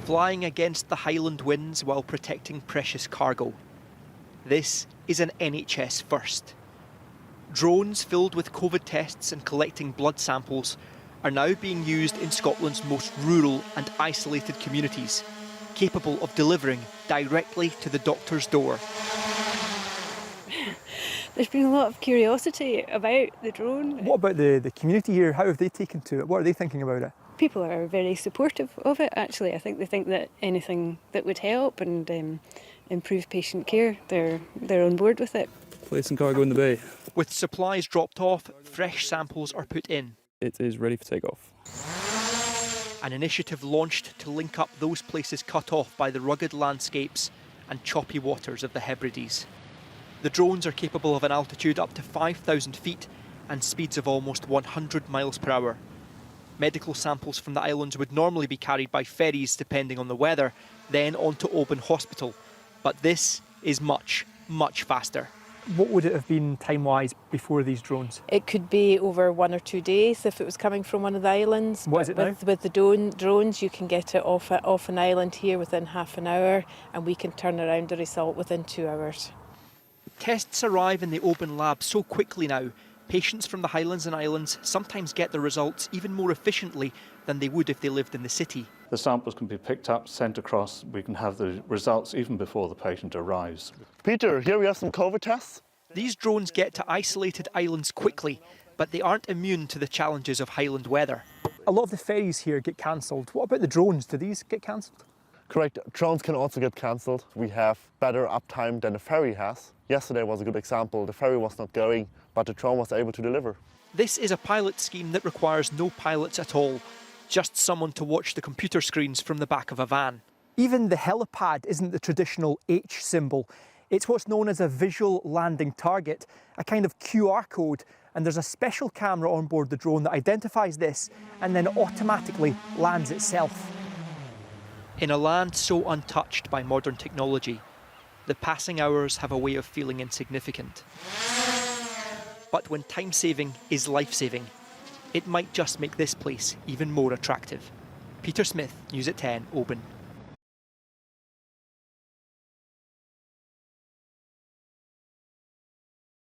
flying against the Highland winds while protecting precious cargo. This is an NHS first. Drones filled with COVID tests and collecting blood samples are now being used in Scotland's most rural and isolated communities, capable of delivering directly to the doctor's door. There's been a lot of curiosity about the drone. What about the community here? How have they taken to it? What are they thinking about it? People are very supportive of it, actually. I think they think that anything that would help and improve patient care, they're on board with it. Placing cargo in the bay. With supplies dropped off, fresh samples are put in. It is ready for takeoff. An initiative launched to link up those places cut off by the rugged landscapes and choppy waters of the Hebrides. The drones are capable of an altitude up to 5,000 feet and speeds of almost 100 miles per hour. Medical samples from the islands would normally be carried by ferries depending on the weather, then on to Oban Hospital. But this is much, much faster. What would it have been time-wise before these drones? It could be over 1 or 2 days if it was coming from one of the islands. What is it now? With the drones, you can get it off an island here within half an hour, and we can turn around the result within 2 hours. Tests arrive in the Oban lab so quickly now, patients from the Highlands and Islands sometimes get the results even more efficiently than they would if they lived in the city. The samples can be picked up, sent across. We can have the results even before the patient arrives. Peter, here we have some COVID tests. These drones get to isolated islands quickly, but they aren't immune to the challenges of Highland weather. A lot of the ferries here get cancelled. What about the drones? Do these get cancelled? Correct, drones can also get cancelled. We have better uptime than the ferry has. Yesterday was a good example. The ferry was not going, but the drone was able to deliver. This is a pilot scheme that requires no pilots at all, just someone to watch the computer screens from the back of a van. Even the helipad isn't the traditional H symbol. It's what's known as a visual landing target, a kind of QR code, and there's a special camera on board the drone that identifies this and then automatically lands itself. In a land so untouched by modern technology, the passing hours have a way of feeling insignificant. But when time-saving is life-saving, it might just make this place even more attractive. Peter Smith, News at 10, Oban.